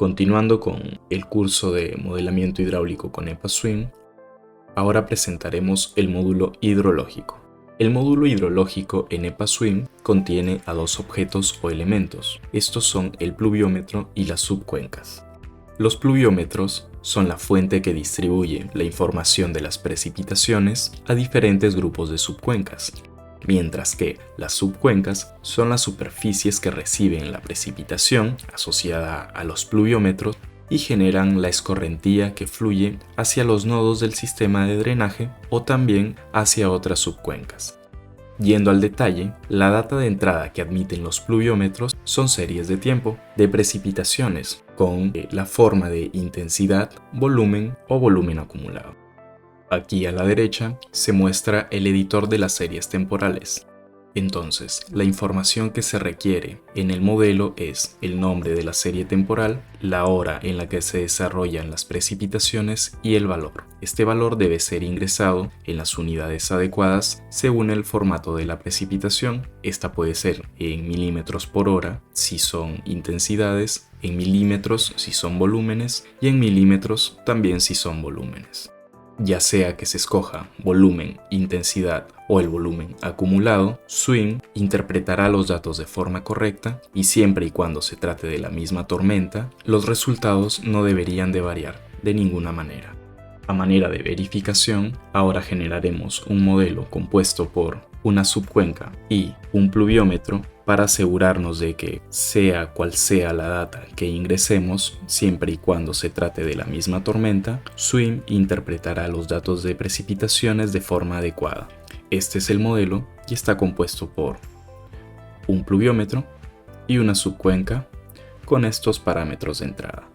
Continuando con el curso de modelamiento hidráulico con EPA-Swim, ahora presentaremos el módulo hidrológico. El módulo hidrológico en EPA-Swim contiene a dos objetos o elementos. Estos son el pluviómetro y las subcuencas. Los pluviómetros son la fuente que distribuye la información de las precipitaciones a diferentes grupos de subcuencas, mientras que las subcuencas son las superficies que reciben la precipitación asociada a los pluviómetros y generan la escorrentía que fluye hacia los nodos del sistema de drenaje o también hacia otras subcuencas. Yendo al detalle, la data de entrada que admiten los pluviómetros son series de tiempo de precipitaciones con la forma de intensidad, volumen o volumen acumulado. Aquí a la derecha se muestra el editor de las series temporales. Entonces, la información que se requiere en el modelo es el nombre de la serie temporal, la hora en la que se desarrollan las precipitaciones y el valor. Este valor debe ser ingresado en las unidades adecuadas según el formato de la precipitación. Esta puede ser en milímetros por hora si son intensidades, en milímetros si son volúmenes y en milímetros también si son volúmenes. Ya sea que se escoja volumen, intensidad o el volumen acumulado, Swim interpretará los datos de forma correcta y siempre y cuando se trate de la misma tormenta, los resultados no deberían de variar de ninguna manera. A manera de verificación, ahora generaremos un modelo compuesto por una subcuenca y un pluviómetro para asegurarnos de que, sea cual sea la data que ingresemos, siempre y cuando se trate de la misma tormenta, Swim interpretará los datos de precipitaciones de forma adecuada. Este es el modelo y está compuesto por un pluviómetro y una subcuenca con estos parámetros de entrada.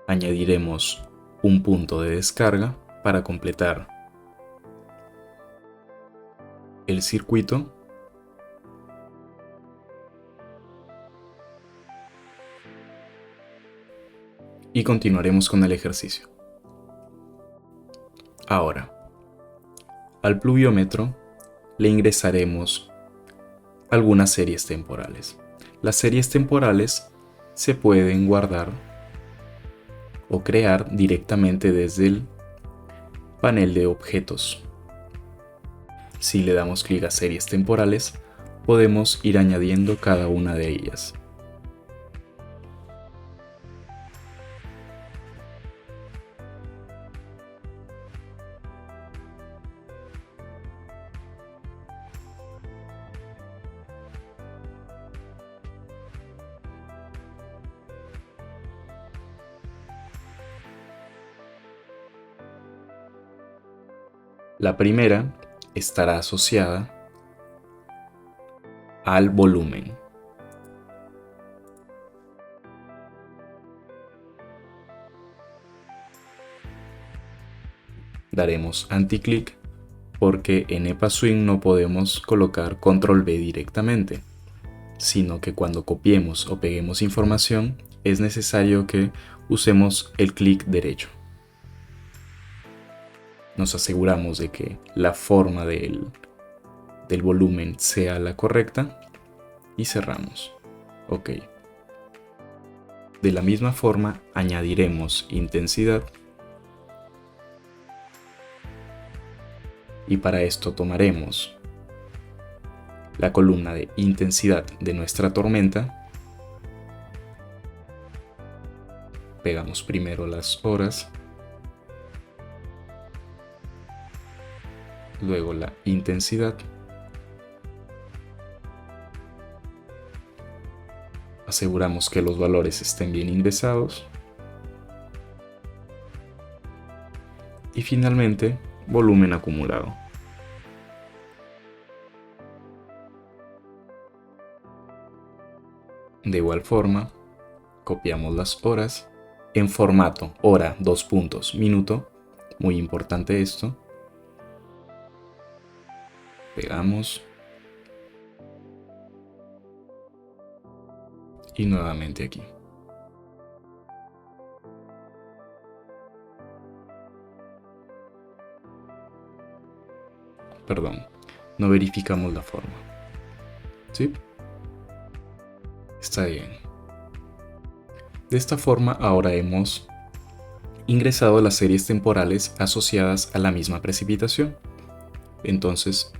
Añadiremos un punto de descarga para completar el circuito y continuaremos con el ejercicio. Ahora, al pluviómetro le ingresaremos algunas series temporales. Las series temporales se pueden guardar o crear directamente desde el panel de objetos. Si le damos clic a series temporales, podemos ir añadiendo cada una de ellas. La primera estará asociada al volumen. Daremos anticlic porque en EPA-Swim no podemos colocar control V directamente, sino que cuando copiemos o peguemos información es necesario que usemos el clic derecho. Nos aseguramos de que la forma del volumen sea la correcta y cerramos. OK. De la misma forma añadiremos intensidad y para esto tomaremos la columna de intensidad de nuestra tormenta, pegamos primero las horas, luego la intensidad, aseguramos que los valores estén bien ingresados y finalmente volumen acumulado. De igual forma, copiamos las horas en formato hora, minuto, muy importante esto. Pegamos y nuevamente aquí. Perdón, no verificamos la forma. ¿Sí? Está bien. De esta forma ahora hemos ingresado las series temporales asociadas a la misma precipitación. Entonces,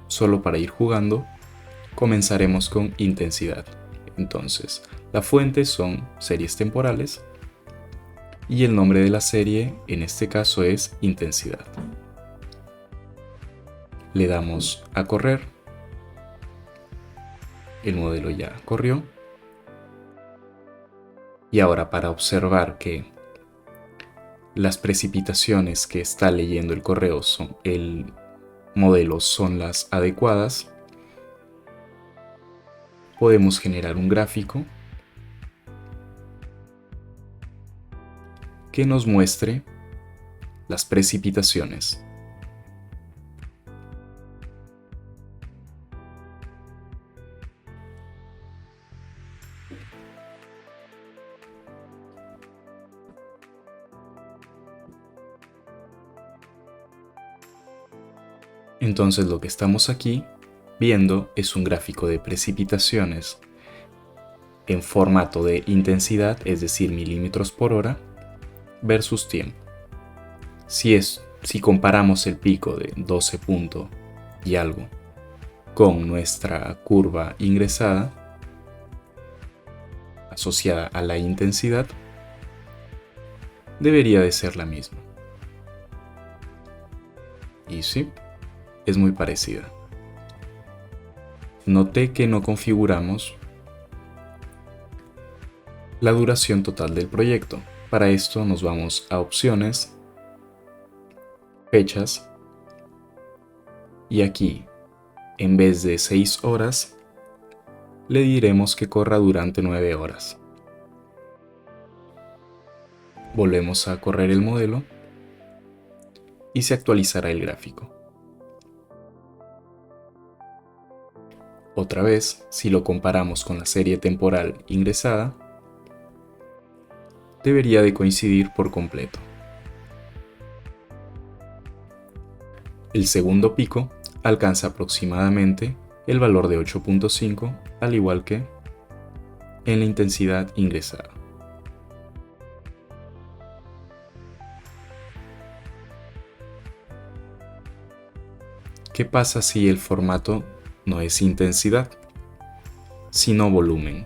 solo para ir jugando, comenzaremos con intensidad. Entonces, la fuente son series temporales y el nombre de la serie en este caso es intensidad. Le damos a correr. El modelo ya corrió. Y ahora para observar que las precipitaciones que está leyendo el modelo son las adecuadas, podemos generar un gráfico que nos muestre las precipitaciones. Entonces lo que estamos aquí viendo es un gráfico de precipitaciones en formato de intensidad, es decir, milímetros por hora, versus tiempo. Si comparamos el pico de 12 punto y algo con nuestra curva ingresada asociada a la intensidad, debería de ser la misma. Y sí, es muy parecida. Noté que no configuramos la duración total del proyecto. Para esto nos vamos a opciones, fechas, y aquí, en vez de 6 horas, le diremos que corra durante 9 horas. Volvemos a correr el modelo y se actualizará el gráfico. Otra vez, si lo comparamos con la serie temporal ingresada, debería de coincidir por completo. El segundo pico alcanza aproximadamente el valor de 8.5, al igual que en la intensidad ingresada. ¿Qué pasa si el formato no es intensidad, sino volumen?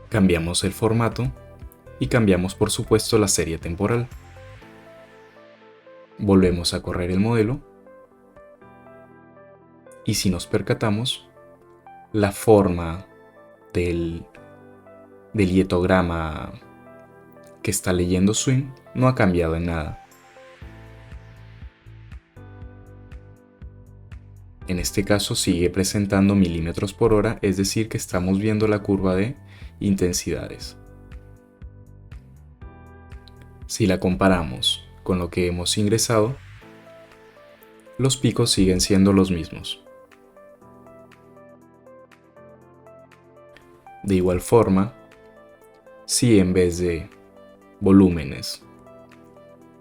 Cambiamos el formato y cambiamos por supuesto la serie temporal. Volvemos a correr el modelo y si nos percatamos, la forma del hietograma que está leyendo Swim no ha cambiado en nada. En este caso sigue presentando milímetros por hora, es decir que estamos viendo la curva de intensidades. Si la comparamos con lo que hemos ingresado, los picos siguen siendo los mismos. De igual forma, si en vez de volúmenes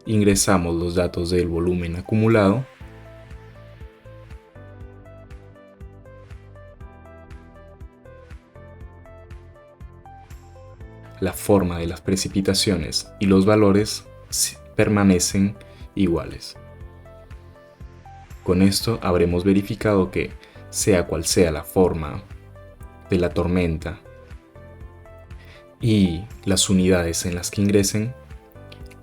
ingresamos los datos del volumen acumulado, la forma de las precipitaciones y los valores permanecen iguales. Con esto habremos verificado que, sea cual sea la forma de la tormenta y las unidades en las que ingresen,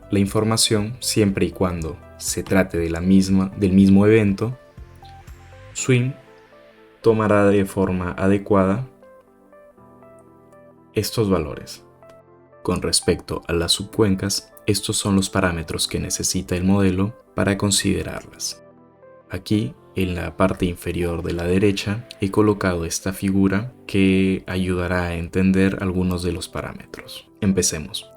la información, siempre y cuando se trate del mismo evento, Swim tomará de forma adecuada estos valores. Con respecto a las subcuencas, estos son los parámetros que necesita el modelo para considerarlas. Aquí, en la parte inferior de la derecha, he colocado esta figura que ayudará a entender algunos de los parámetros. Empecemos.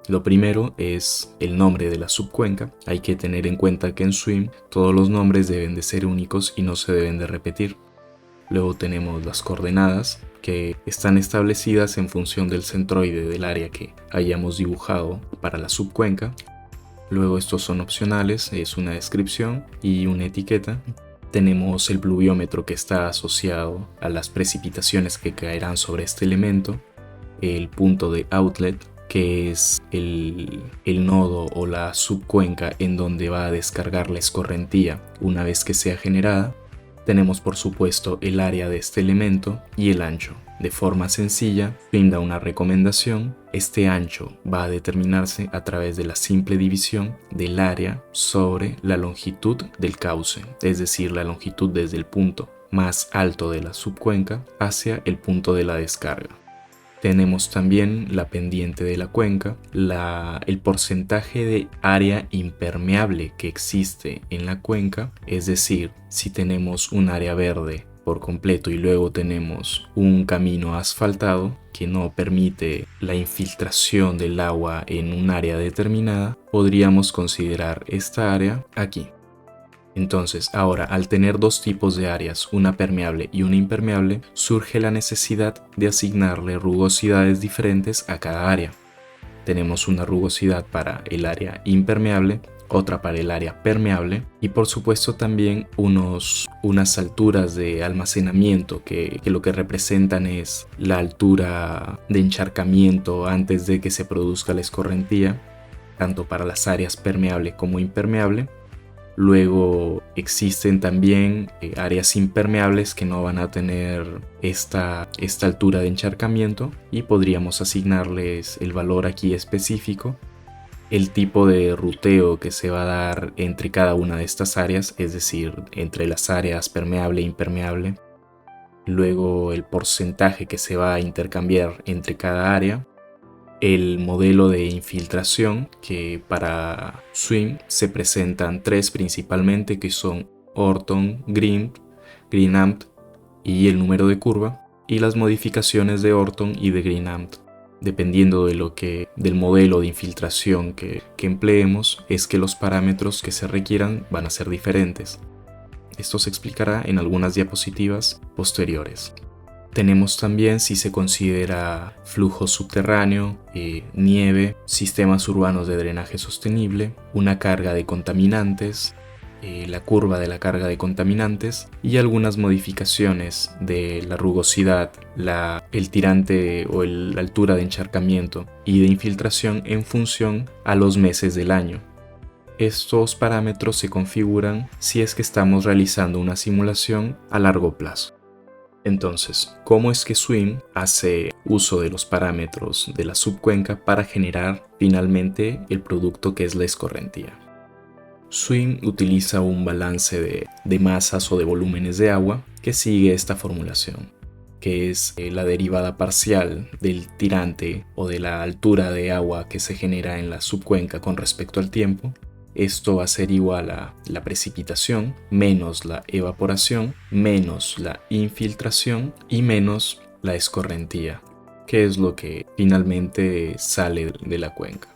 Lo primero es el nombre de la subcuenca. Hay que tener en cuenta que en Swim todos los nombres deben de ser únicos y no se deben de repetir. Luego tenemos las coordenadas, que están establecidas en función del centroide del área que hayamos dibujado para la subcuenca. Luego estos son opcionales, es una descripción y una etiqueta. Tenemos el pluviómetro que está asociado a las precipitaciones que caerán sobre este elemento, el punto de outlet, que es el nodo o la subcuenca en donde va a descargar la escorrentía una vez que sea generada. Tenemos por supuesto el área de este elemento y el ancho. De forma sencilla, brinda una recomendación. Este ancho va a determinarse a través de la simple división del área sobre la longitud del cauce, es decir, la longitud desde el punto más alto de la subcuenca hacia el punto de la descarga. Tenemos también la pendiente de la cuenca, el porcentaje de área impermeable que existe en la cuenca, es decir, si tenemos un área verde por completo y luego tenemos un camino asfaltado que no permite la infiltración del agua en un área determinada, podríamos considerar esta área aquí. Entonces, ahora, al tener dos tipos de áreas, una permeable y una impermeable, surge la necesidad de asignarle rugosidades diferentes a cada área. Tenemos una rugosidad para el área impermeable, otra para el área permeable y por supuesto también unas alturas de almacenamiento que lo que representan es la altura de encharcamiento antes de que se produzca la escorrentía, tanto para las áreas permeable como impermeable. Luego existen también áreas impermeables que no van a tener esta altura de encharcamiento y podríamos asignarles el valor aquí específico, el tipo de ruteo que se va a dar entre cada una de estas áreas, es decir, entre las áreas permeable e impermeable, luego el porcentaje que se va a intercambiar entre cada área, el modelo de infiltración, que para SWIM se presentan tres principalmente, que son Orton, Greenamt y el número de curva, y las modificaciones de Orton y de Greenamt. Dependiendo del modelo de infiltración que empleemos, es que los parámetros que se requieran van a ser diferentes. Esto se explicará en algunas diapositivas posteriores. Tenemos también si se considera flujo subterráneo, nieve, sistemas urbanos de drenaje sostenible, una carga de contaminantes, la curva de la carga de contaminantes y algunas modificaciones de la rugosidad, el tirante o la altura de encharcamiento y de infiltración en función a los meses del año. Estos parámetros se configuran si es que estamos realizando una simulación a largo plazo. Entonces, ¿cómo es que SWIM hace uso de los parámetros de la subcuenca para generar finalmente el producto que es la escorrentía? SWIM utiliza un balance de masas o de volúmenes de agua que sigue esta formulación, que es la derivada parcial del tirante o de la altura de agua que se genera en la subcuenca con respecto al tiempo. Esto va a ser igual a la precipitación menos la evaporación menos la infiltración y menos la escorrentía, que es lo que finalmente sale de la cuenca.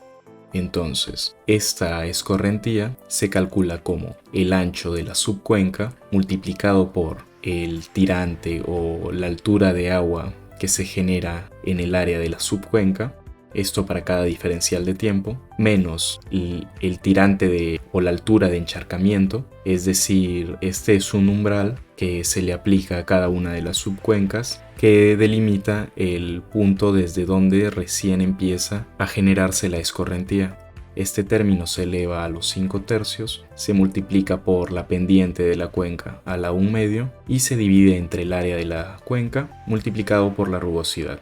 Entonces, esta escorrentía se calcula como el ancho de la subcuenca multiplicado por el tirante o la altura de agua que se genera en el área de la subcuenca, esto para cada diferencial de tiempo, menos el tirante o la altura de encharcamiento, es decir, este es un umbral que se le aplica a cada una de las subcuencas que delimita el punto desde donde recién empieza a generarse la escorrentía. Este término se eleva a los 5/3, se multiplica por la pendiente de la cuenca a la 1/2 y se divide entre el área de la cuenca multiplicado por la rugosidad.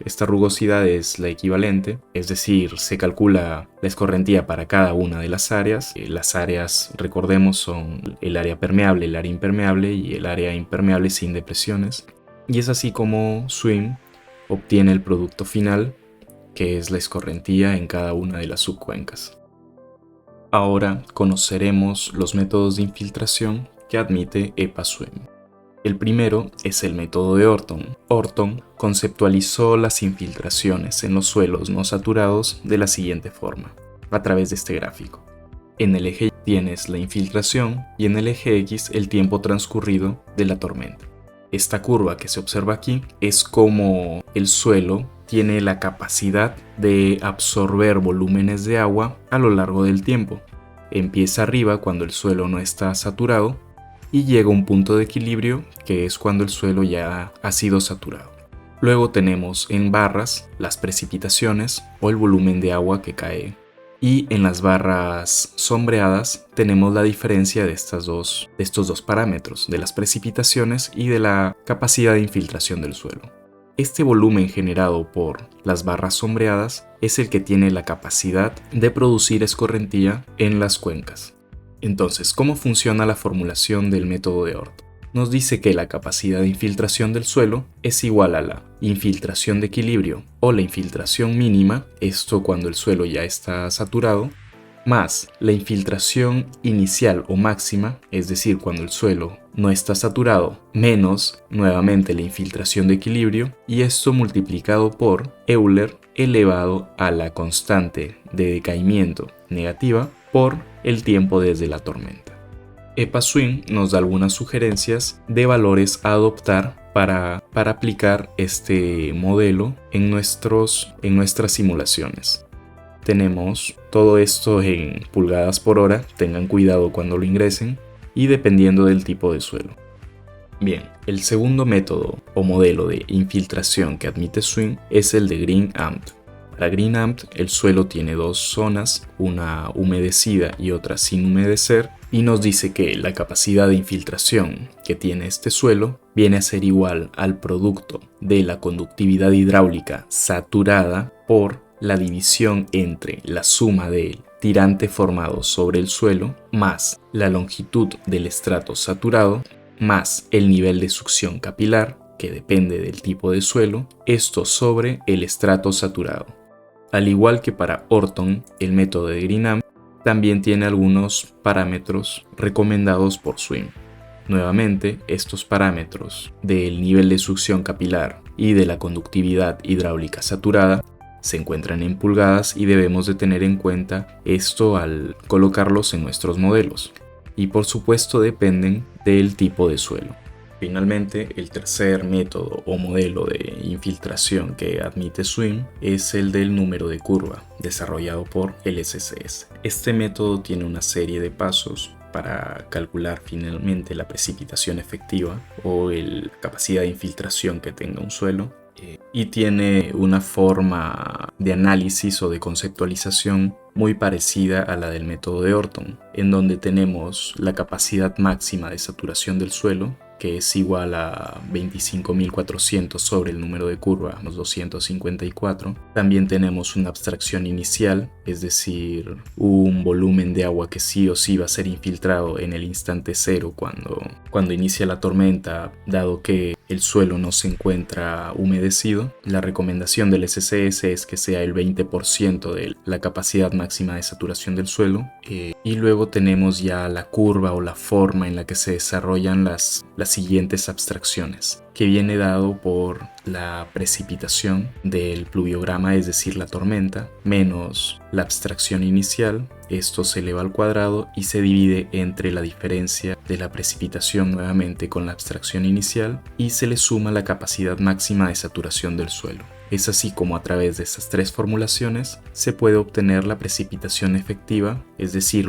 Esta rugosidad es la equivalente, es decir, se calcula la escorrentía para cada una de las áreas. Las áreas, recordemos, son el área permeable, el área impermeable y el área impermeable sin depresiones. Y es así como SWIM obtiene el producto final, que es la escorrentía en cada una de las subcuencas. Ahora conoceremos los métodos de infiltración que admite EPA-SWIM. El primero es el método de Orton. Orton conceptualizó las infiltraciones en los suelos no saturados de la siguiente forma, a través de este gráfico. En el eje Y tienes la infiltración y en el eje X el tiempo transcurrido de la tormenta. Esta curva que se observa aquí es como el suelo tiene la capacidad de absorber volúmenes de agua a lo largo del tiempo. Empieza arriba cuando el suelo no está saturado y llega a un punto de equilibrio que es cuando el suelo ya ha sido saturado. Luego tenemos en barras las precipitaciones o el volumen de agua que cae. Y en las barras sombreadas tenemos la diferencia de estos dos parámetros, de las precipitaciones y de la capacidad de infiltración del suelo. Este volumen generado por las barras sombreadas es el que tiene la capacidad de producir escorrentía en las cuencas. Entonces, ¿cómo funciona la formulación del método de Orton? Nos dice que la capacidad de infiltración del suelo es igual a la infiltración de equilibrio o la infiltración mínima, esto cuando el suelo ya está saturado, más la infiltración inicial o máxima, es decir, cuando el suelo no está saturado, menos nuevamente la infiltración de equilibrio, y esto multiplicado por Euler elevado a la constante de decaimiento negativa por el tiempo desde la tormenta. EPA-Swim nos da algunas sugerencias de valores a adoptar para aplicar este modelo en nuestras simulaciones. Tenemos todo esto en pulgadas por hora, tengan cuidado cuando lo ingresen, y dependiendo del tipo de suelo. Bien, el segundo método o modelo de infiltración que admite Swim es el de Green-Amt. Para Green-Amt el suelo tiene dos zonas, una humedecida y otra sin humedecer, y nos dice que la capacidad de infiltración que tiene este suelo viene a ser igual al producto de la conductividad hidráulica saturada por la división entre la suma del tirante formado sobre el suelo más la longitud del estrato saturado más el nivel de succión capilar, que depende del tipo de suelo, esto sobre el estrato saturado. Al igual que para Orton, el método de Green-Amt también tiene algunos parámetros recomendados por Swim. Nuevamente, estos parámetros del nivel de succión capilar y de la conductividad hidráulica saturada se encuentran en pulgadas y debemos de tener en cuenta esto al colocarlos en nuestros modelos. Y por supuesto dependen del tipo de suelo. Finalmente, el tercer método o modelo de infiltración que admite Swim es el del número de curva, desarrollado por el SCS. Este método tiene una serie de pasos para calcular finalmente la precipitación efectiva o la capacidad de infiltración que tenga un suelo, y tiene una forma de análisis o de conceptualización muy parecida a la del método de Orton, en donde tenemos la capacidad máxima de saturación del suelo, que es igual a 25.400 sobre el número de curva más 254. También tenemos una abstracción inicial, es decir, un volumen de agua que sí o sí va a ser infiltrado en el instante cero cuando inicia la tormenta, dado que el suelo no se encuentra humedecido. La recomendación del SCS es que sea el 20% de la capacidad máxima de saturación del suelo. Y luego tenemos ya la curva o la forma en la que se desarrollan las siguientes abstracciones, que viene dado por la precipitación del pluviograma, es decir, la tormenta, menos la abstracción inicial. Esto se eleva al cuadrado y se divide entre la diferencia de la precipitación nuevamente con la abstracción inicial, y se le suma la capacidad máxima de saturación del suelo. Es así como a través de estas tres formulaciones se puede obtener la precipitación efectiva, es decir,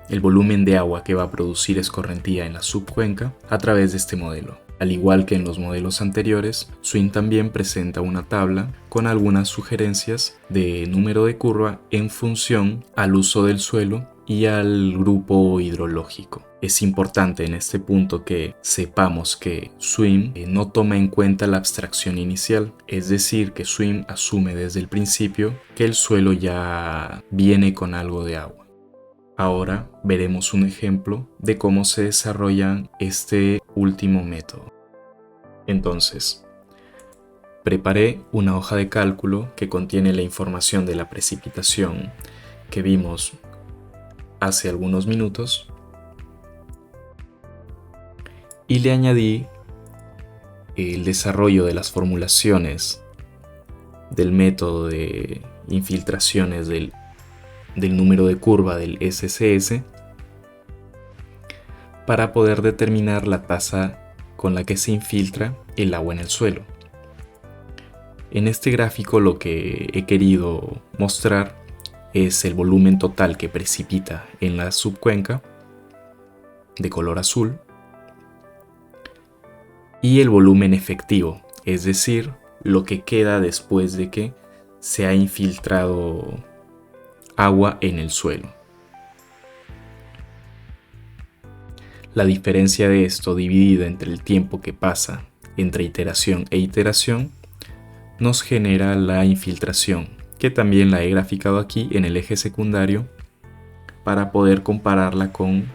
el volumen de agua que va a producir escorrentía en la subcuenca a través de este modelo. Al igual que en los modelos anteriores, Swim también presenta una tabla con algunas sugerencias de número de curva en función al uso del suelo y al grupo hidrológico. Es importante en este punto que sepamos que Swim no toma en cuenta la abstracción inicial, es decir, que Swim asume desde el principio que el suelo ya viene con algo de agua. Ahora veremos un ejemplo de cómo se desarrolla este último método. Entonces, preparé una hoja de cálculo que contiene la información de la precipitación que vimos hace algunos minutos y le añadí el desarrollo de las formulaciones del método de infiltraciones del número de curva del SCS para poder determinar la tasa con la que se infiltra el agua en el suelo. En este gráfico lo que he querido mostrar es el volumen total que precipita en la subcuenca de color azul y el volumen efectivo, es decir, lo que queda después de que se ha infiltrado agua en el suelo. La diferencia de esto dividida entre el tiempo que pasa entre iteración e iteración nos genera la infiltración, que también la he graficado aquí en el eje secundario para poder compararla con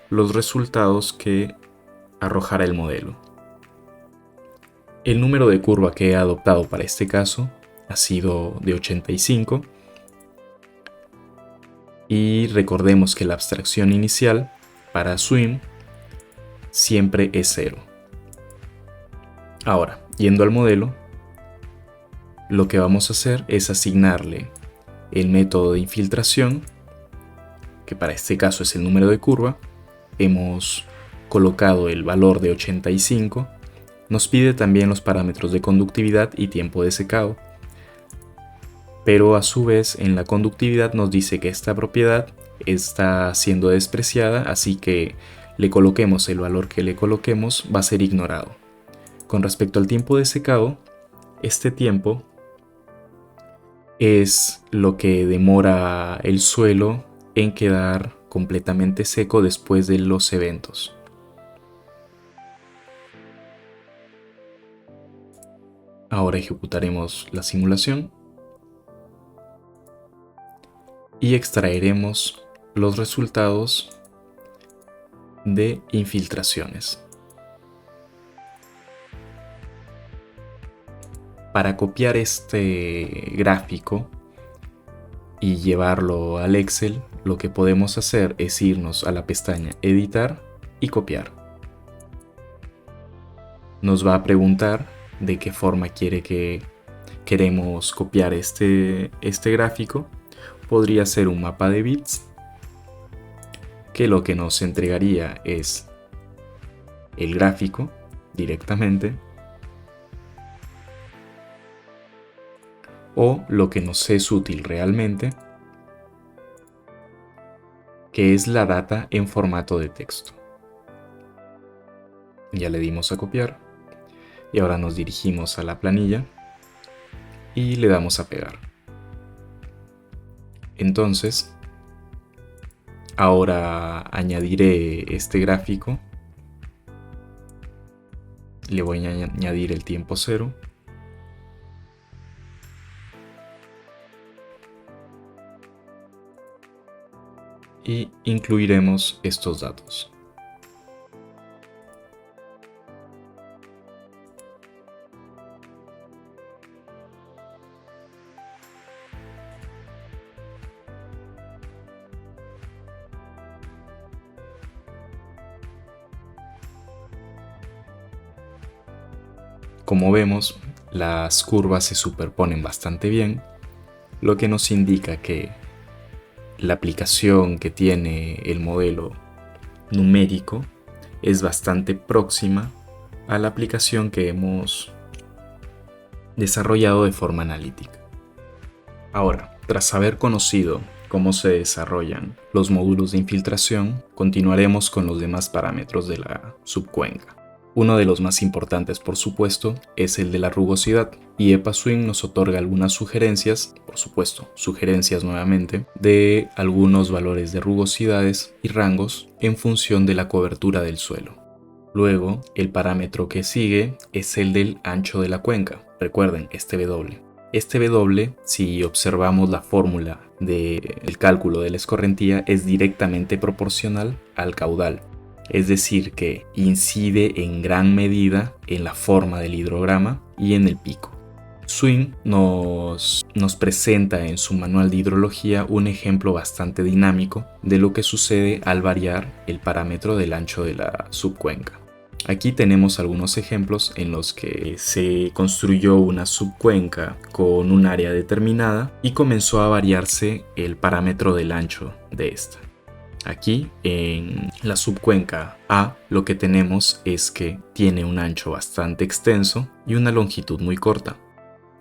los resultados que arrojará el modelo. El número de curva que he adoptado para este caso ha sido de 85 y recordemos que la abstracción inicial para Swim siempre es 0. Ahora, yendo al modelo, lo que vamos a hacer es asignarle el método de infiltración, que para este caso es el número de curva. Hemos colocado el valor de 85. Nos pide también los parámetros de conductividad y tiempo de secado, pero a su vez en la conductividad nos dice que esta propiedad está siendo despreciada, así que le coloquemos el valor que le coloquemos, va a ser ignorado. Con respecto al tiempo de secado, este tiempo es lo que demora el suelo en quedar completamente seco después de los eventos. Ahora ejecutaremos la simulación y extraeremos los resultados de infiltraciones. Para copiar este gráfico y llevarlo al Excel, lo que podemos hacer es irnos a la pestaña Editar y Copiar. Nos va a preguntar de qué forma queremos copiar este gráfico. Podría ser un mapa de bits, que lo que nos entregaría es el gráfico directamente, o lo que nos es útil realmente, que es la data en formato de texto. Ya le dimos a copiar y ahora nos dirigimos a la planilla y le damos a pegar. Entonces, ahora añadiré este gráfico, le voy a añadir el tiempo 0. Y incluiremos estos datos. Como vemos, las curvas se superponen bastante bien, lo que nos indica que la aplicación que tiene el modelo numérico es bastante próxima a la aplicación que hemos desarrollado de forma analítica. Ahora, tras haber conocido cómo se desarrollan los módulos de infiltración, continuaremos con los demás parámetros de la subcuenca. Uno de los más importantes, por supuesto, es el de la rugosidad, y EpaSwim nos otorga algunas sugerencias, por supuesto, sugerencias nuevamente, de algunos valores de rugosidades y rangos en función de la cobertura del suelo. Luego, el parámetro que sigue es el del ancho de la cuenca. Recuerden, este W. Este W, si observamos la fórmula del cálculo de la escorrentía, es directamente proporcional al caudal. Es decir, que incide en gran medida en la forma del hidrograma y en el pico. Swim nos presenta en su manual de hidrología un ejemplo bastante dinámico de lo que sucede al variar el parámetro del ancho de la subcuenca. Aquí tenemos algunos ejemplos en los que se construyó una subcuenca con un área determinada y comenzó a variarse el parámetro del ancho de esta. Aquí en la subcuenca A lo que tenemos es que tiene un ancho bastante extenso y una longitud muy corta.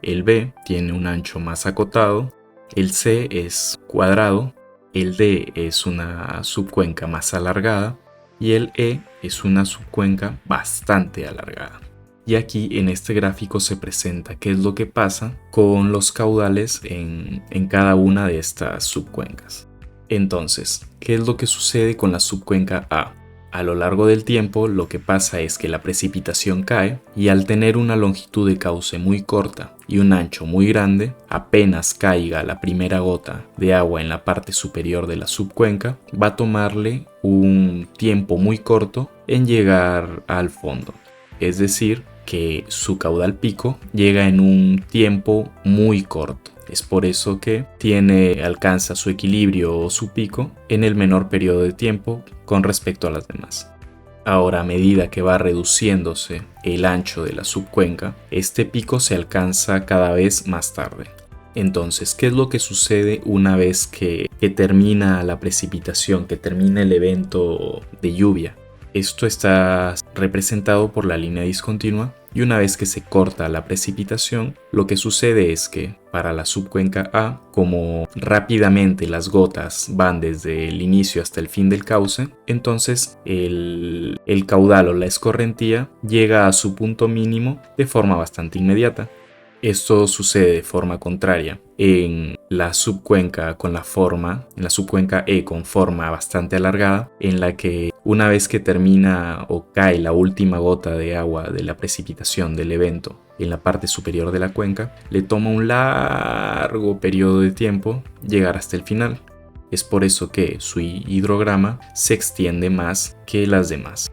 El B tiene un ancho más acotado, el C es cuadrado, el D es una subcuenca más alargada y el E es una subcuenca bastante alargada. Y aquí en este gráfico se presenta qué es lo que pasa con los caudales en cada una de estas subcuencas. Entonces, ¿qué es lo que sucede con la subcuenca A? A lo largo del tiempo lo que pasa es que la precipitación cae y al tener una longitud de cauce muy corta y un ancho muy grande, apenas caiga la primera gota de agua en la parte superior de la subcuenca, va a tomarle un tiempo muy corto en llegar al fondo. Es decir, que su caudal pico llega en un tiempo muy corto. Es por eso que alcanza su equilibrio o su pico en el menor periodo de tiempo con respecto a las demás. Ahora, a medida que va reduciéndose el ancho de la subcuenca, este pico se alcanza cada vez más tarde. Entonces, ¿qué es lo que sucede una vez que termina la precipitación, que termina el evento de lluvia? Esto está representado por la línea discontinua y una vez que se corta la precipitación, lo que sucede es que para la subcuenca A, como rápidamente las gotas van desde el inicio hasta el fin del cauce, entonces el caudal o la escorrentía llega a su punto mínimo de forma bastante inmediata. Esto sucede de forma contraria en la subcuenca en la subcuenca E con forma bastante alargada, en la que una vez que termina o cae la última gota de agua de la precipitación del evento en la parte superior de la cuenca, le toma un largo periodo de tiempo llegar hasta el final. Es por eso que su hidrograma se extiende más que las demás.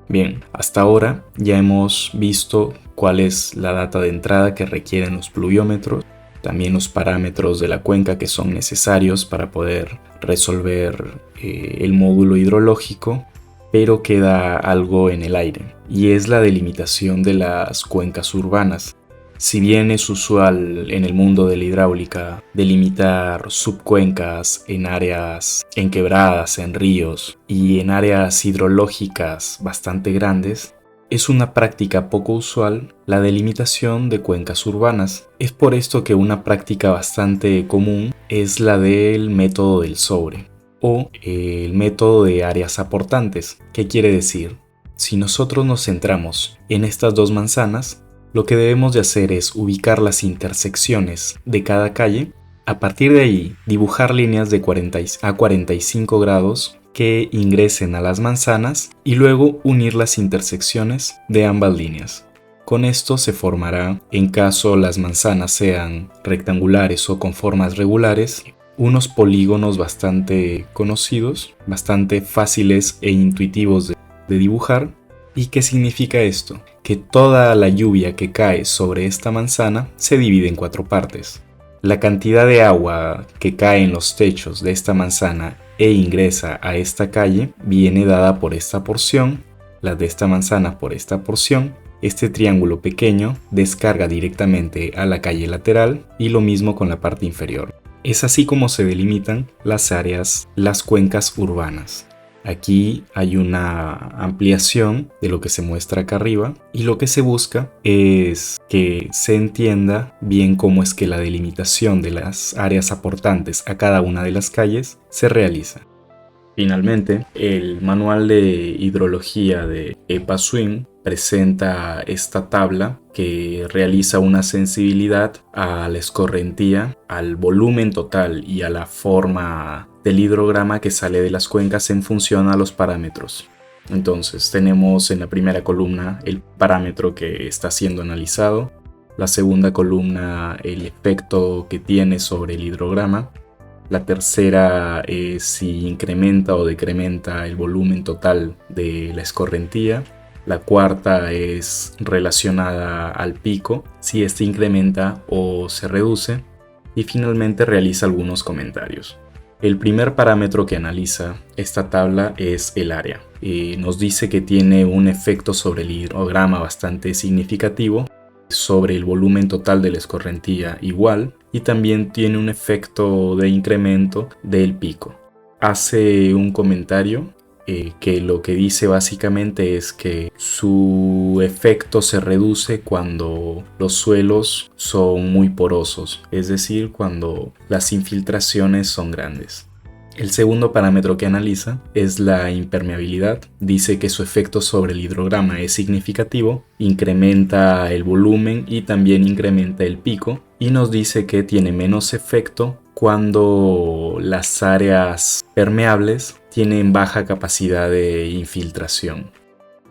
Bien, hasta ahora ya hemos visto cuál es la data de entrada que requieren los pluviómetros, también los parámetros de la cuenca que son necesarios para poder resolver el módulo hidrológico, pero queda algo en el aire y es la delimitación de las cuencas urbanas. Si bien es usual en el mundo de la hidráulica delimitar subcuencas en áreas, en quebradas, en ríos y en áreas hidrológicas bastante grandes, es una práctica poco usual la delimitación de cuencas urbanas. Es por esto que una práctica bastante común es la del método del sobre o el método de áreas aportantes. ¿Qué quiere decir? Si nosotros nos centramos en estas dos manzanas, lo que debemos de hacer es ubicar las intersecciones de cada calle, a partir de ahí dibujar líneas de 40 a 45 grados que ingresen a las manzanas y luego unir las intersecciones de ambas líneas. Con esto se formará, en caso las manzanas sean rectangulares o con formas regulares, unos polígonos bastante conocidos, bastante fáciles e intuitivos de dibujar. ¿Y qué significa esto? Que toda la lluvia que cae sobre esta manzana se divide en 4 partes. La cantidad de agua que cae en los techos de esta manzana e ingresa a esta calle viene dada por esta porción, la de esta manzana por esta porción. Este triángulo pequeño descarga directamente a la calle lateral y lo mismo con la parte inferior. Es así como se delimitan las áreas, las cuencas urbanas. Aquí hay una ampliación de lo que se muestra acá arriba y lo que se busca es que se entienda bien cómo es que la delimitación de las áreas aportantes a cada una de las calles se realiza. Finalmente, el manual de hidrología de EPA-SWIM presenta esta tabla que realiza una sensibilidad a la escorrentía, al volumen total y a la forma del hidrograma que sale de las cuencas en función a los parámetros. Entonces tenemos en la primera columna el parámetro que está siendo analizado, la segunda columna el efecto que tiene sobre el hidrograma, la tercera es si incrementa o decrementa el volumen total de la escorrentía. La cuarta es relacionada al pico, si este incrementa o se reduce. Y finalmente realiza algunos comentarios. El primer parámetro que analiza esta tabla es el área. Nos dice que tiene un efecto sobre el hidrograma bastante significativo, sobre el volumen total de la escorrentía igual, y también tiene un efecto de incremento del pico. Hace un comentario que lo que dice básicamente es que su efecto se reduce cuando los suelos son muy porosos, es decir, cuando las infiltraciones son grandes. El segundo parámetro que analiza es la impermeabilidad. Dice que su efecto sobre el hidrograma es significativo, incrementa el volumen y también incrementa el pico, y nos dice que tiene menos efecto cuando las áreas permeables tienen baja capacidad de infiltración.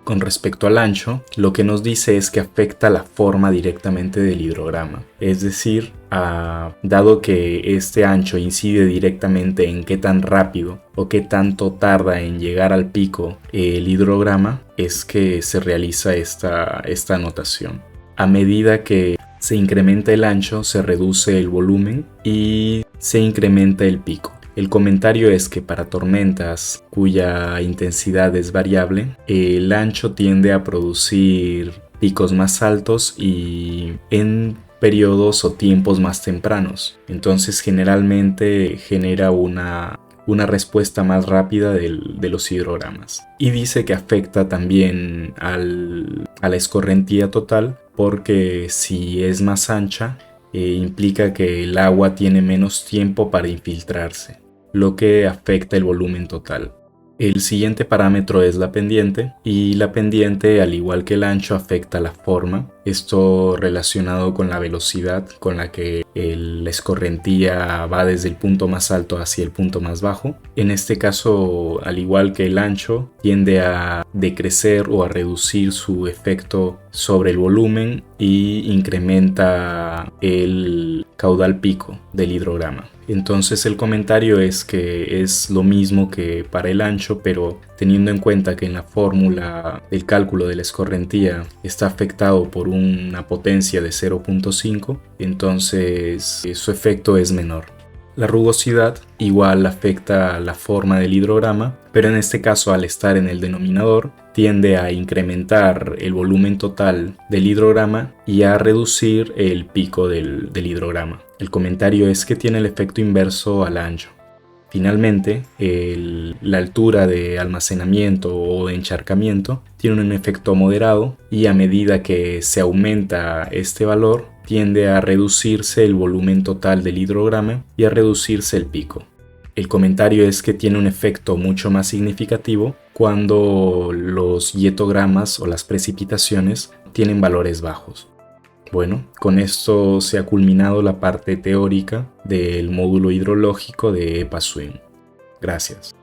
Con respecto al ancho, lo que nos dice es que afecta la forma directamente del hidrograma. Es decir, dado que este ancho incide directamente en qué tan rápido o qué tanto tarda en llegar al pico el hidrograma, es que se realiza esta anotación. A medida que se incrementa el ancho, se reduce el volumen y se incrementa el pico. El comentario es que para tormentas cuya intensidad es variable, el ancho tiende a producir picos más altos y en periodos o tiempos más tempranos. Entonces generalmente genera una respuesta más rápida de los hidrogramas. Y dice que afecta también a la escorrentía total, porque si es más ancha, implica que el agua tiene menos tiempo para infiltrarse, lo que afecta el volumen total. El siguiente parámetro es la pendiente, y la pendiente, al igual que el ancho, afecta la forma. Esto relacionado con la velocidad con la que la escorrentía va desde el punto más alto hacia el punto más bajo. En este caso, al igual que el ancho, tiende a decrecer o a reducir su efecto sobre el volumen y incrementa el caudal pico del hidrograma. Entonces el comentario es que es lo mismo que para el ancho, pero teniendo en cuenta que en la fórmula el cálculo de la escorrentía está afectado por una potencia de 0.5, entonces su efecto es menor. La rugosidad igual afecta la forma del hidrograma, pero en este caso, al estar en el denominador, tiende a incrementar el volumen total del hidrograma y a reducir el pico del hidrograma. El comentario es que tiene el efecto inverso al ancho. Finalmente, la altura de almacenamiento o de encharcamiento tiene un efecto moderado, y a medida que se aumenta este valor, tiende a reducirse el volumen total del hidrograma y a reducirse el pico. El comentario es que tiene un efecto mucho más significativo cuando los hietogramas o las precipitaciones tienen valores bajos. Bueno, con esto se ha culminado la parte teórica del módulo hidrológico de EPA-SWIM. Gracias.